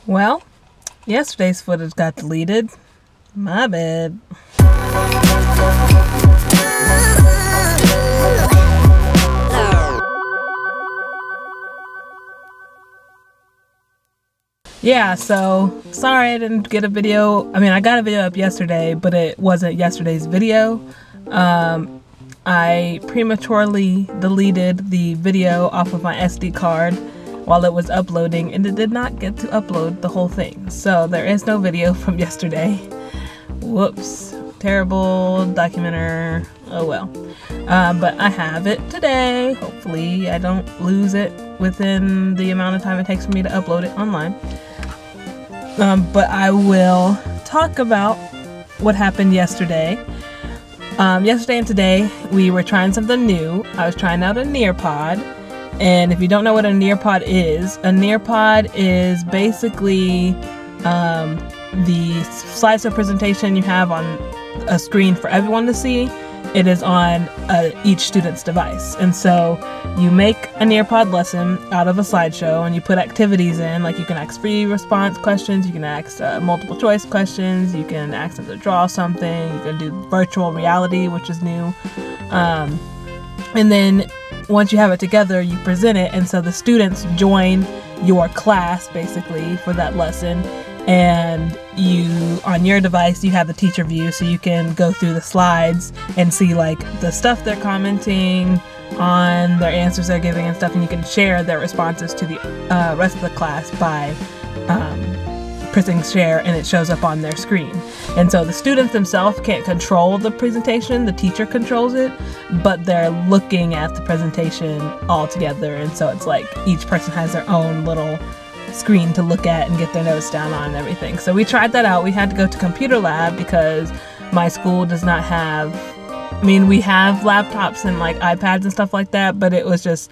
Well, yesterday's footage got deleted. My bad. Yeah, so sorry I didn't get a video. I mean, I got a video up yesterday, but it wasn't yesterday's video. I prematurely deleted the video off of my SD card while it was uploading, and it did not get to upload the whole thing. So there is no video from yesterday. Whoops. Terrible documenter. Oh well. But I have it today. Hopefully I don't lose it within the amount of time it takes for me to upload it online. But I will talk about what happened yesterday. Yesterday and today we were trying something new. I was trying out a Nearpod. And if you don't know what a Nearpod is basically the slideshow presentation you have on a screen for everyone to see. It is on each student's device. And so you make a Nearpod lesson out of a slideshow and you put activities in, like you can ask free response questions, you can ask multiple choice questions, you can ask them to draw something, you can do virtual reality, which is new. And then once you have it together, you present it, and so the students join your class basically for that lesson, and you, on your device, you have the teacher view, so you can go through the slides and see like the stuff they're commenting on, their answers they're giving and stuff, and you can share their responses to the rest of the class by pressing share, and it shows up on their screen. And so the students themselves can't control the presentation, the teacher controls it, but they're looking at the presentation all together, and so it's like each person has their own little screen to look at and get their notes down on and everything. So we tried that out. We had to go to computer lab because my school does not have, I mean, we have laptops and like iPads and stuff like that, but it was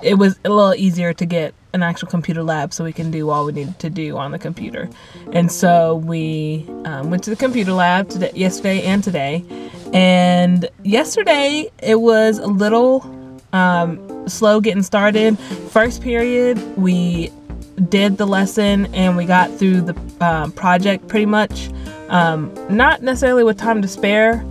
a little easier to get an actual computer lab so we can do all we needed to do on the computer. And so we went to the computer lab yesterday and today. And yesterday it was a little slow getting started. First period we did the lesson and we got through the project pretty much, not necessarily with time to spare,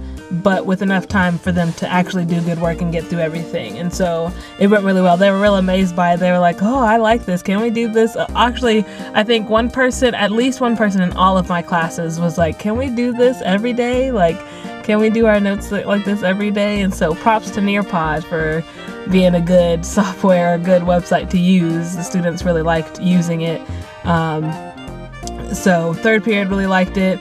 but with enough time for them to actually do good work and get through everything. And so it went really well. They were real amazed by it. They were like, oh, I like this. Can we do this? Actually, I think at least one person in all of my classes was like, can we do this every day? Like, can we do our notes like this every day? And so props to Nearpod for being a good software, a good website to use. The students really liked using it. So third period really liked it.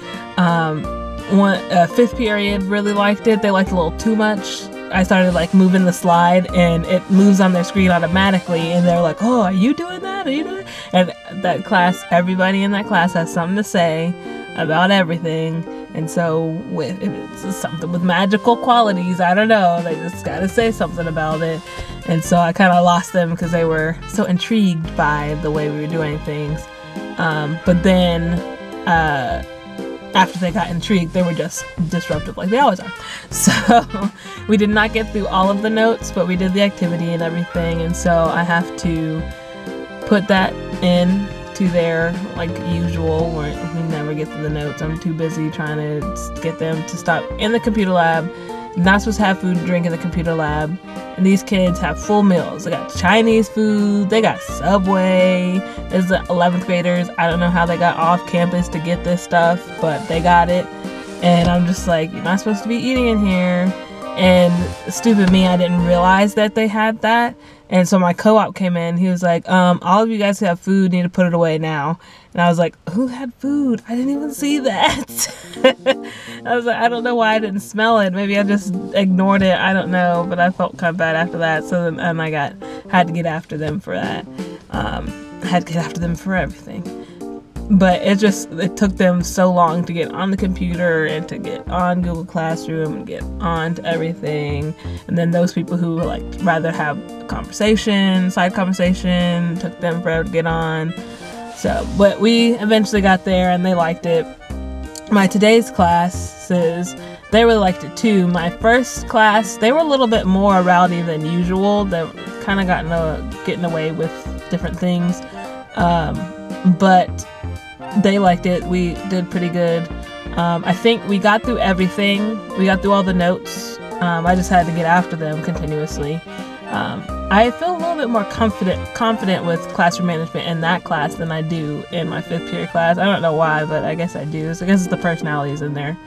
Fifth period really liked it. They liked it a little too much. I started like moving the slide and it moves on their screen automatically, and they're like, oh, are you doing that? Are you doing it? And that class, everybody in that class has something to say about everything. And so if it's something with magical qualities, I don't know, they just gotta say something about it. And so I kind of lost them because they were so intrigued by the way we were doing things. But then after they got intrigued, they were just disruptive like they always are. So we did not get through all of the notes, but we did the activity and everything. And so I have to put that in to their like usual, where we never get to the notes. I'm too busy trying to get them to stop in the computer lab. Not supposed to have food and drink in the computer lab. And these kids have full meals. They got Chinese food, they got Subway. There's the 11th graders. I don't know how they got off campus to get this stuff, but they got it. And I'm just like, you're not supposed to be eating in here. And stupid me, I didn't realize that they had that. And so my co-op came in. He was like, all of you guys who have food need to put it away now. And I was like, who had food? I didn't even see that. I was like, I don't know why I didn't smell it. Maybe I just ignored it. I don't know. But I felt kind of bad after that. So then I had to get after them for that. I had to get after them for everything. But it took them so long to get on the computer and to get on Google Classroom and get on to everything. And then those people who like rather have side conversation, took them forever to get on. So, but we eventually got there and they liked it. My today's classes, they really liked it too. My first class, they were a little bit more rowdy than usual. They kind of getting away with different things. but they liked it. We did pretty good. I think we got through everything. We got through all the notes. I just had to get after them continuously. I feel a little bit more confident with classroom management in that class than I do in my 5th period class. I don't know why, but I guess I do. So I guess it's the personalities in there.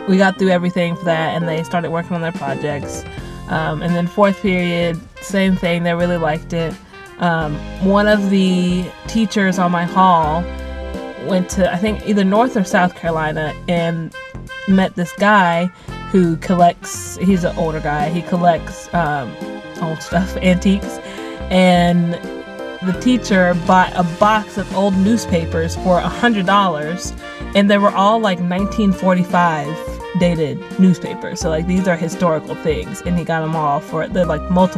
We got through everything for that, and they started working on their projects. And then 4th period, same thing. They really liked it. One of the teachers on my hall went to, I think, either North or South Carolina and met this guy who collects, he's an older guy, he collects old stuff, antiques, and the teacher bought a box of old newspapers for $100, and they were all like 1945 dated newspapers, so like these are historical things, and he got them all for, they're like more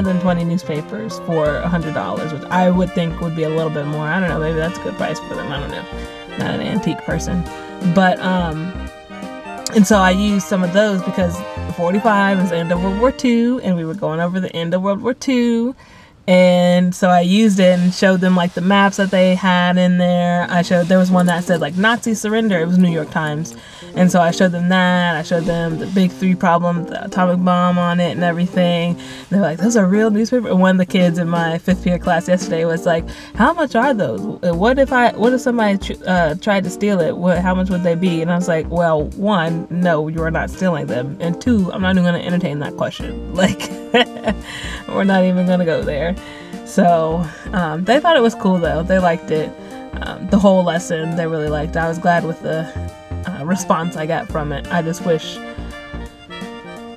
than 20 newspapers for $100, which I would think would be a little bit more. I don't know, maybe that's a good price for them, I don't know, not an antique person. But and so I used some of those because 45 is the end of World War II, and we were going over the end of World War II. And so I used it and showed them like the maps that they had in there. There was one that said like Nazi surrender. It was New York Times. And so I showed them that. I showed them the Big 3 problem, the atomic bomb on it and everything. They're like, those are real newspapers. And one of the kids in my 5th period class yesterday was like, how much are those? What if somebody tried to steal it? How much would they be? And I was like, well, 1, no, you are not stealing them. And 2, I'm not even going to entertain that question. Like, we're not even going to go there. So they thought it was cool though. They liked it. The whole lesson they really liked. I was glad with the response I got from it. I just wish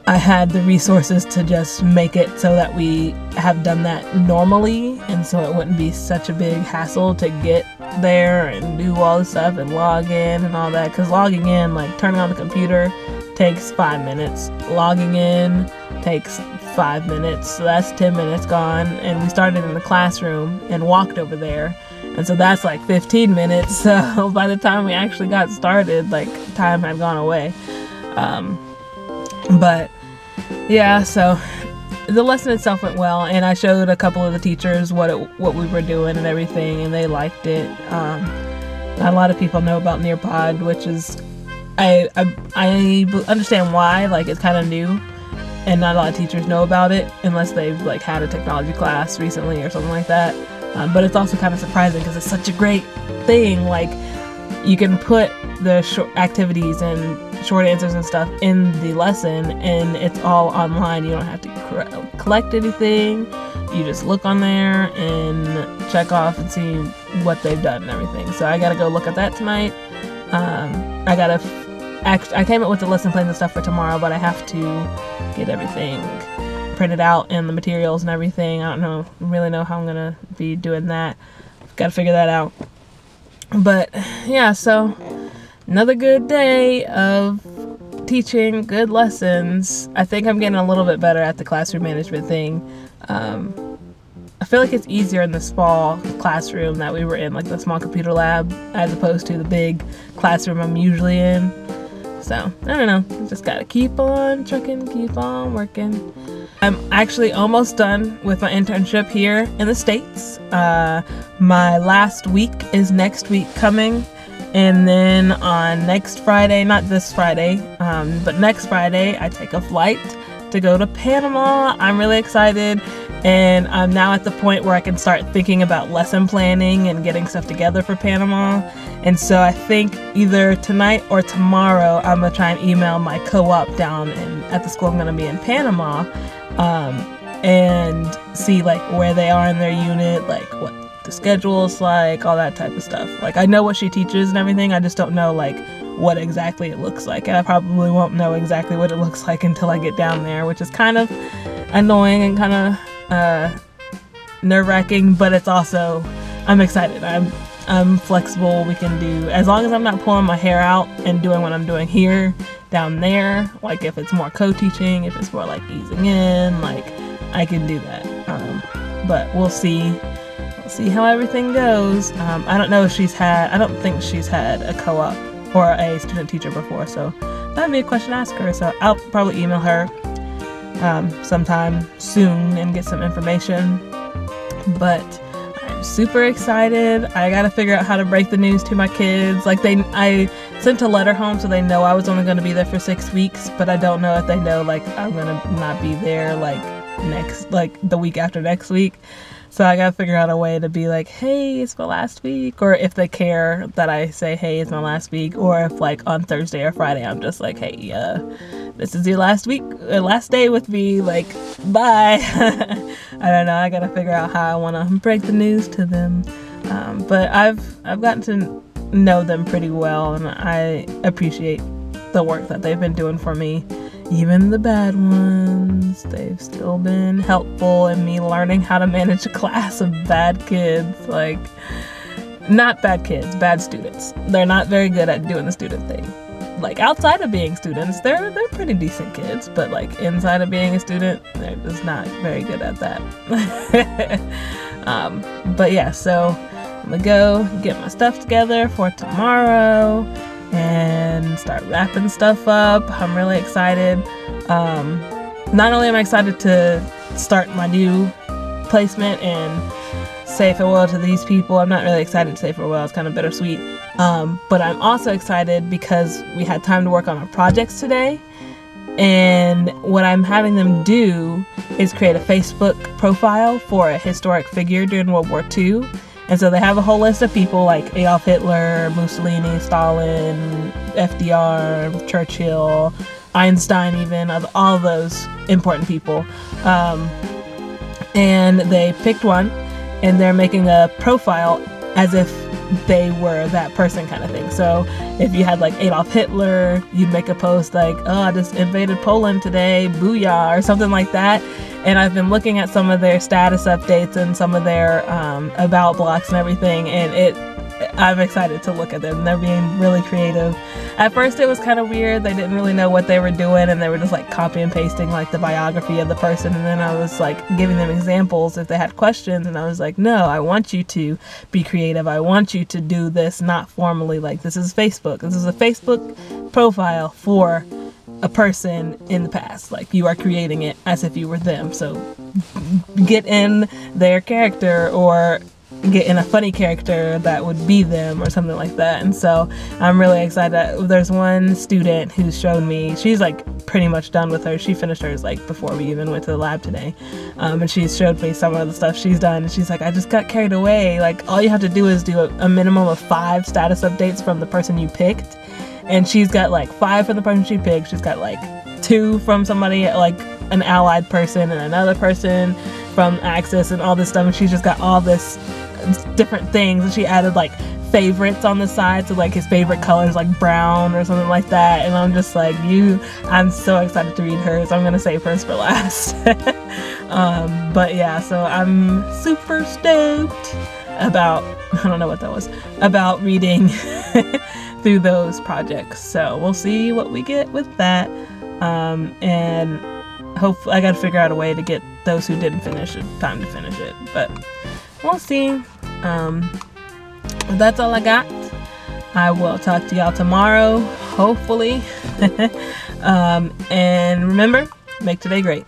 I had the resources to just make it so that we have done that normally, and so it wouldn't be such a big hassle to get there and do all the stuff and log in and all that, because logging in, like turning on the computer, takes 5 minutes. Logging in takes 5 minutes, so that's 10 minutes gone. And we started in the classroom and walked over there, and so that's like 15 minutes. So by the time we actually got started, like time had gone away. But yeah, so the lesson itself went well, and I showed a couple of the teachers what we were doing and everything, and they liked it. Not a lot of people know about Nearpod, which is I understand why. Like, it's kind of new, and not a lot of teachers know about it unless they've like had a technology class recently or something like that. But it's also kind of surprising because it's such a great thing. Like, you can put the short activities and short answers and stuff in the lesson, and it's all online. You don't have to collect anything. You just look on there and check off and see what they've done and everything. So I gotta go look at that tonight. I came up with the lesson plans and stuff for tomorrow, but I have to get everything printed out and the materials and everything. I don't really know how I'm gonna be doing that. Gotta figure that out. But yeah, so another good day of teaching, good lessons. I think I'm getting a little bit better at the classroom management thing. I feel like it's easier in the small classroom that we were in, like the small computer lab, as opposed to the big classroom I'm usually in. So, I don't know, just gotta keep on trucking, keep on working. I'm actually almost done with my internship here in the States. My last week is next week coming, and then on next Friday, not this Friday, but next Friday, I take a flight to go to Panama. I'm really excited, and I'm now at the point where I can start thinking about lesson planning and getting stuff together for Panama. And so I think either tonight or tomorrow, I'm gonna try and email my co-op down at the school I'm gonna be in Panama, and see like where they are in their unit, like what the schedule is like, all that type of stuff. Like, I know what she teaches and everything, I just don't know like what exactly it looks like, and I probably won't know exactly what it looks like until I get down there, which is kind of annoying and kind of nerve-wracking, but it's also, I'm excited. I'm flexible. We can do, as long as I'm not pulling my hair out and doing what I'm doing here, down there, like if it's more co-teaching, if it's more like easing in, like I can do that. But we'll see how everything goes. I don't know if I don't think she's had a co-op or a student teacher before, so that'd be a question to ask her. So I'll probably email her sometime soon and get some information. But I'm super excited. I gotta figure out how to break the news to my kids. Like I sent a letter home so they know I was only gonna be there for 6 weeks, but I don't know if they know like I'm gonna not be there like the week after next week. So I gotta figure out a way to be like, hey, it's my last week, or if they care that I say, hey, it's my last week, or if like on Thursday or Friday I'm just like, hey, this is your last day with me, like, bye. I don't know, I gotta figure out how I wanna break the news to them. But I've gotten to know them pretty well, and I appreciate the work that they've been doing for me. Even the bad ones, they've still been helpful in me learning how to manage a class of bad kids. Like, not bad kids, bad students. They're not very good at doing the student thing. Like, outside of being students, they're pretty decent kids, but like inside of being a student, they're just not very good at that. But yeah, so I'm gonna go get my stuff together for tomorrow and start wrapping stuff up. I'm really excited. Not only am I excited to start my new placement and say farewell to these people, I'm not really excited to say farewell, it's kind of bittersweet. But I'm also excited because we had time to work on our projects today. And what I'm having them do is create a Facebook profile for a historic figure during World War II. And so they have a whole list of people like Adolf Hitler, Mussolini, Stalin, FDR, Churchill, Einstein, even, all of those important people. And they picked one, and they're making a profile as if they were that person, kind of thing. So if you had like Adolf Hitler, you'd make a post like, oh, I just invaded Poland today, booyah, or something like that. And I've been looking at some of their status updates and some of their about blocks and everything, and I'm excited to look at them. They're being really creative. At first it was kind of weird. They didn't really know what they were doing, and they were just like copy and pasting like the biography of the person, and then I was like giving them examples if they had questions, and I was like, no, I want you to be creative. I want you to do this not formally, like this is Facebook. This is a Facebook profile for a person in the past. Like, you are creating it as if you were them. So get in their character, or get in a funny character that would be them, or something like that. And so I'm really excited. There's one student who's shown me, she's like pretty much done with hers. She finished hers like before we even went to the lab today. And she's showed me some of the stuff she's done, and she's like, I just got carried away. Like, all you have to do is do a minimum of 5 status updates from the person you picked. And she's got like 5 from the person she picked. She's got like 2 from somebody, like an allied person, and another person from Axis, and all this stuff. And she's just got all this different things. And she added like favorites on the side, so like his favorite color is like brown or something like that. And I'm just like, I'm so excited to read hers. I'm gonna save hers for last. But yeah, so I'm super stoked about, I don't know what that was, about reading through those projects. So we'll see what we get with that. And hopefully I gotta figure out a way to get those who didn't finish it time to finish it, but we'll see. That's all I got. I will talk to y'all tomorrow, hopefully. And remember, make today great.